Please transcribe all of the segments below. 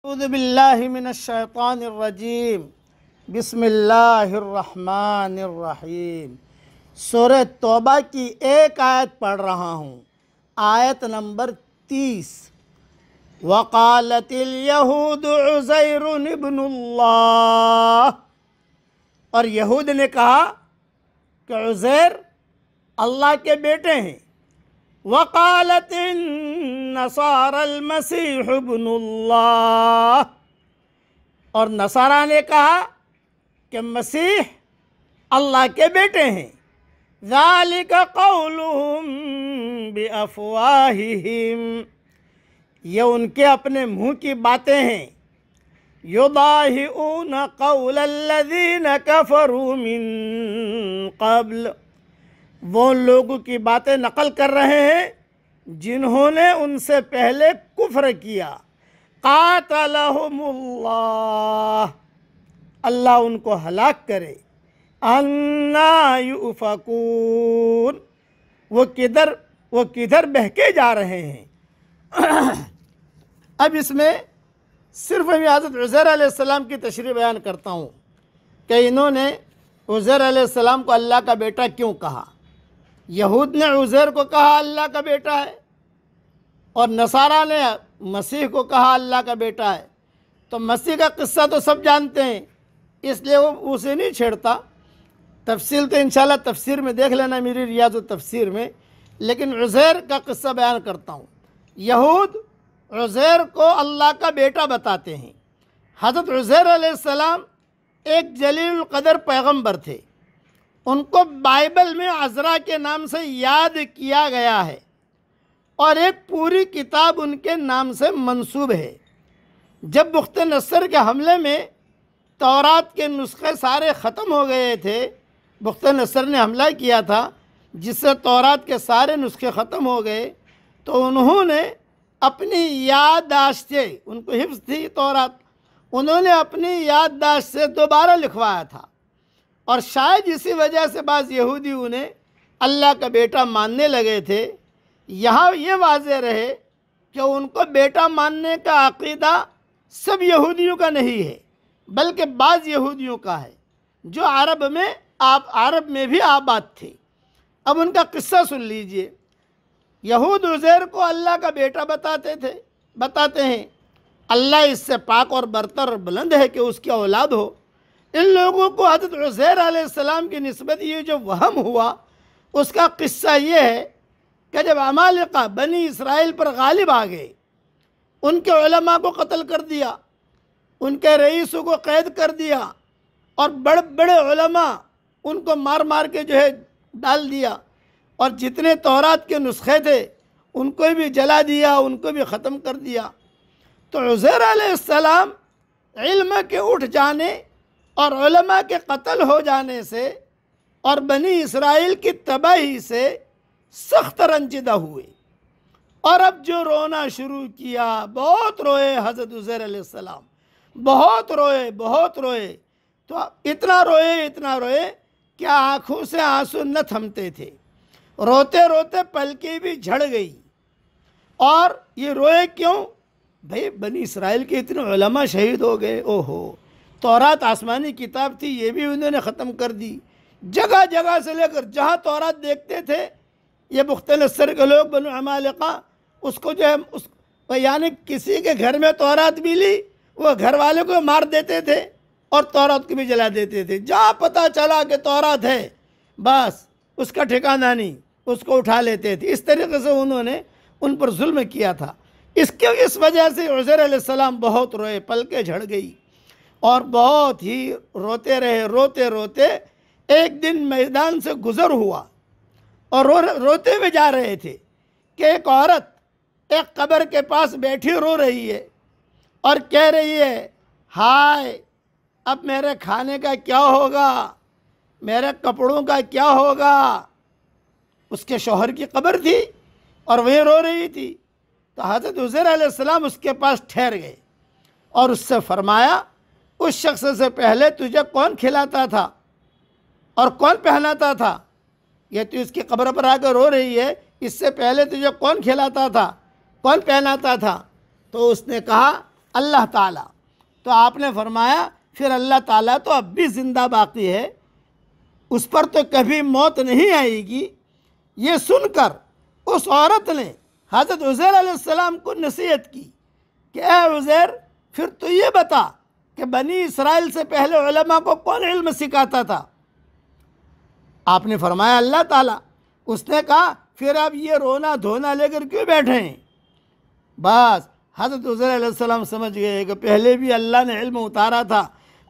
अऊज़ु बिल्लाहि मिनश्शैतानिर्रजीम बिस्मिल्लाहिर्रहमानिर्रहीम। सूरह तौबा की एक आयत पढ़ रहा हूँ, आयत नंबर 30। वक़ालतिल यहूदु उज़ैरुन इब्नुल्लाह, और यहूद ने कहा कि उज़ैर अल्लाह के बेटे हैं। वक़ालतिन नसारल मसीह इब्नुल्लाह, और नसारा ने कहा कि मसीह अल्लाह के बेटे हैं। ज़ालिका क़ौलुहुम बिअफ़वाहिहिम, ये उनके अपने मुँह की बातें हैं। युदाहिऊन क़ौलल्लज़ीन कफ़रू मिन क़ब्ल, वो लोगों की बातें नकल कर रहे हैं जिन्होंने उनसे पहले कुफ्र किया। क़ातलहुमुल्लाह, अल्लाह उनको हलाक करे। अन्ना युफ़कून, वो किधर बहके जा रहे हैं। अब इसमें सिर्फ मैं हज़रत उज़ैर अलैहिस्सलाम की तशरीह बयान करता हूँ कि इन्होंने उज़ैर अलैहिस्सलाम को अल्लाह का बेटा क्यों कहा। यहूद ने उज़ैर को कहा अल्लाह का बेटा है, और नसारा ने मसीह को कहा अल्लाह का बेटा है। तो मसीह का किस्सा तो सब जानते हैं, इसलिए वो उसे नहीं छेड़ता। तफसील तो इंशाल्लाह तफसीर में देख लेना, मेरी रियाज़ तफसीर में। लेकिन उज़ैर का किस्सा बयान करता हूँ। यहूद उज़ैर को अल्लाह का बेटा बताते हैं। हज़रत उज़ैर अलैहिस्सलाम एक जलील क़दर पैगम्बर थे। उनको बाइबल में अज़रा के नाम से याद किया गया है, और एक पूरी किताब उनके नाम से मंसूब है। जब बुख्त नस्र के हमले में तौरात के नुस्खे सारे ख़त्म हो गए थे, बुख्त नस्र ने हमला किया था जिससे तौरात के सारे नुस्खे ख़त्म हो गए, तो उन्होंने अपनी याददाश्त से, उनको हिफ्ज़ थी तौरात, उन्होंने अपनी याददाश्त से दोबारा लिखवाया था। और शायद इसी वजह से बाज़ यहूदी उन्हें अल्लाह का बेटा मानने लगे थे। यहाँ ये वाज़ेह रहे कि उनको बेटा मानने का अक़ीदा सब यहूदियों का नहीं है, बल्कि बाज़ यहूदियों का है जो अरब में भी आबाद थे। अब उनका किस्सा सुन लीजिए। यहूद उज़ैर को अल्लाह का बेटा बताते हैं। अल्लाह इससे पाक और बरतर और बुलंद है कि उसकी औलाद हो। इन लोगों को हज़रत उज़ैर अलैहिस्सलाम की निस्बत ये जो वहम हुआ, उसका किस्सा ये है कि जब अमालिका बनी इसराइल पर गालिब आ गए, उनके उलमा को कत्ल कर दिया, उनके रईसों को कैद कर दिया, और बड़े बड़े उलमा उनको मार मार के जो है डाल दिया, और जितने तौरात के नुस्खे थे उनको भी जला दिया, उनको भी ख़त्म कर दिया। तो उज़ैर अलैहिस्सलाम इल्म के उठ जाने और उलमा के कत्ल हो जाने से और बनी इसराइल की तबाही से सख्त रंजीदा हुए, और अब जो रोना शुरू किया, बहुत रोए हज़रत उज़ैर अलैहिस्सलाम, बहुत रोए। तो इतना रोए कि आँखों से आंसू न थमते थे। रोते रोते पलकें भी झड़ गई। और ये रोए क्यों भाई? बनी इसराइल के इतने उलमा शहीद हो गए। ओहो, तौरात आसमानी किताब थी, ये भी उन्होंने ख़त्म कर दी। जगह जगह से लेकर जहाँ तौरात देखते थे, ये बुख्त नस्र के लोग बनु अमालिका उसको जो है यानी किसी के घर में तौरात मिली, वो घर वाले को मार देते थे और तौरात को भी जला देते थे। जहाँ पता चला कि तौरात है, बस उसका ठिकाना नहीं, उसको उठा लेते थे। इस तरीके से उन्होंने उन पर जुल्म किया था। इस वजह से उज़ैर अलैहिस्सलाम बहुत रोए, पलकें झड़ गई, और बहुत ही रोते रहे। रोते एक दिन मैदान से गुज़र हुआ, और रोते हुए जा रहे थे कि एक औरत एक कब्र के पास बैठी रो रही है और कह रही है, हाय अब मेरे खाने का क्या होगा, मेरे कपड़ों का क्या होगा। उसके शौहर की कब्र थी और वही रो रही थी। तो हज़रत उज़ैर अलैहिस्सलाम उसके पास ठहर गए और उससे फरमाया, उस शख्स से पहले तुझे कौन खिलाता था और कौन पहनाता था? ये तो इसकी कब्र पर आकर रो रही है, इससे पहले तुझे कौन खिलाता था, कौन पहनाता था? तो उसने कहा अल्लाह ताला। तो आपने फरमाया फिर अल्लाह ताला तो अब भी ज़िंदा बाकी है, उस पर तो कभी मौत नहीं आएगी। ये सुनकर उस औरत ने हज़रत उज़ैर अलैहिस्सलाम को नसीहत की कि ए उज़ैर, फिर तो ये बता कि बनी इसराइल से पहले उलमा को कौन इल्म सिखाता था? आपने फरमाया अल्लाह ताला। उसने कहा फिर आप ये रोना धोना लेकर क्यों बैठे हैं? बस हज़रत उज़ैर अलैहिस्सलाम समझ गए कि पहले भी अल्लाह ने इल्म उतारा था,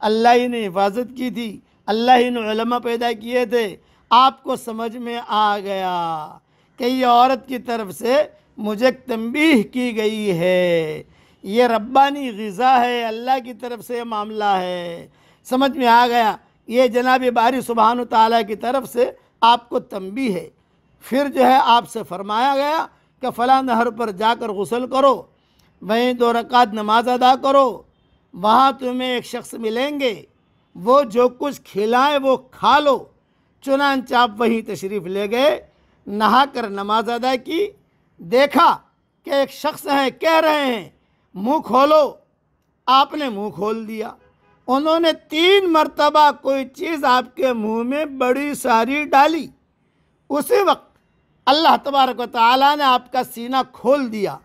अल्लाह ही ने हिफाजत की थी, अल्लाह ही ने उलमा पैदा किए थे। आपको समझ में आ गया कि ये औरत की तरफ से मुझे तंबीह की गई है, ये रब्बानी ग़िज़ा है, अल्लाह की तरफ से मामला है। समझ में आ गया, ये जनाब बारी सुब्हान ताला की तरफ से आपको तंबीह है। फिर जो है आपसे फरमाया गया कि फ़लाँ नहर पर जाकर गुस्ल करो, वहीं 2 रकात नमाज अदा करो, वहाँ तुम्हें एक शख्स मिलेंगे, वो जो कुछ खिलाएं वो खा लो। चुनांचे आप वहीं तशरीफ़ ले गए, नहा कर नमाज अदा की, देखा कि एक शख्स है, कह रहे हैं मुँह खोलो, आपने मुँह खोल दिया। उन्होंने 3 मरतबा कोई चीज़ आपके मुँह में बड़ी सारी डाली। उसी वक्त अल्लाह तबारक व तआला ने आपका सीना खोल दिया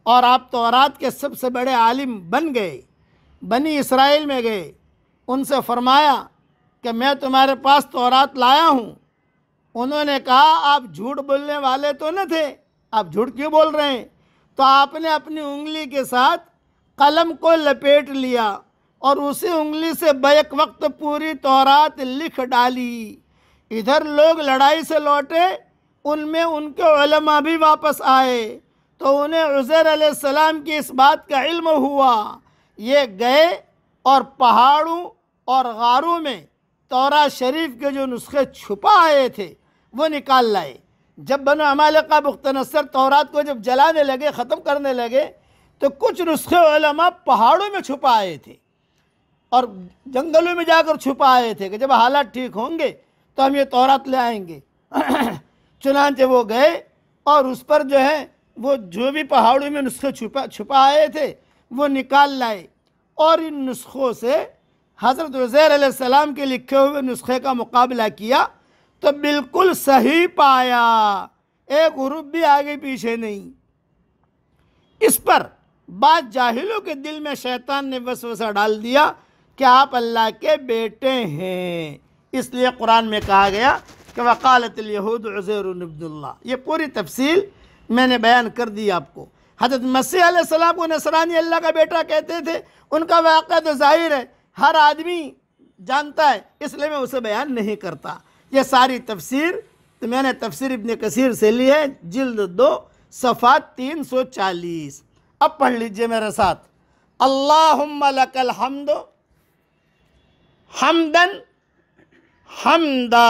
और आप तौरात के सबसे बड़े आलिम बन गए। बनी इसराइल में गए, उनसे फरमाया कि मैं तुम्हारे पास तौरात लाया हूँ। उन्होंने कहा आप झूठ बोलने वाले तो न थे, आप झूठ क्यों बोल रहे हैं? तो आपने अपनी उंगली के साथ कलम को लपेट लिया और उसी उंगली से बैक वक्त पूरी तौरात लिख डाली। इधर लोग लड़ाई से लौटे, उनमें उनके उलमा भी वापस आए, तो उन्हें उज़ैर अलैहिस्सलाम की इस बात का इल्म हुआ। ये गए और पहाड़ों और गारों में तौरात शरीफ के जो नुस्खे छुपाए थे वो निकाल लाए। जब बनो अमालिका बुख्तनस्सर तौरात को जब जलाने लगे, ख़त्म करने लगे, तो कुछ नुस्खे उलमा पहाड़ों में छुपाए थे और जंगलों में जाकर छुपाए थे कि जब हालात ठीक होंगे तो हम ये तौरात ले आएंगे। चुनांचे वो गए और उस पर जो है वो जो भी पहाड़ों में नुस्खे छुपाए थे वो निकाल लाए और इन नुस्खों से हज़रत उज़ैर अलैहिस्सलाम के लिखे हुए नुस्खे का मुकाबला किया तो बिल्कुल सही पाया, एक हुरूफ भी आगे पीछे नहीं। इस पर बाद जाहिलों के दिल में शैतान ने वसवसा डाल दिया कि आप अल्लाह के बेटे हैं। इसलिए कुरान में कहा गया कि वक़ालतिल यहूद उज़ैर इब्नुल्लाह। ये पूरी तफसील मैंने बयान कर दी आपको। हज़रत मसीह अलैहिस्सलाम को नसरानी अल्लाह का बेटा कहते थे, उनका वाक़या तो ज़ाहिर है, हर आदमी जानता है, इसलिए मैं उसे बयान नहीं करता। ये सारी तफसीर तो मैंने तफसीर इब्न कसीर से ली है, जिल्द 2 सफ़ा 340। अब पढ़ लीजिए मेरे साथ। अल्लाहुम्मा लकल हम्द हम्दन हम्दा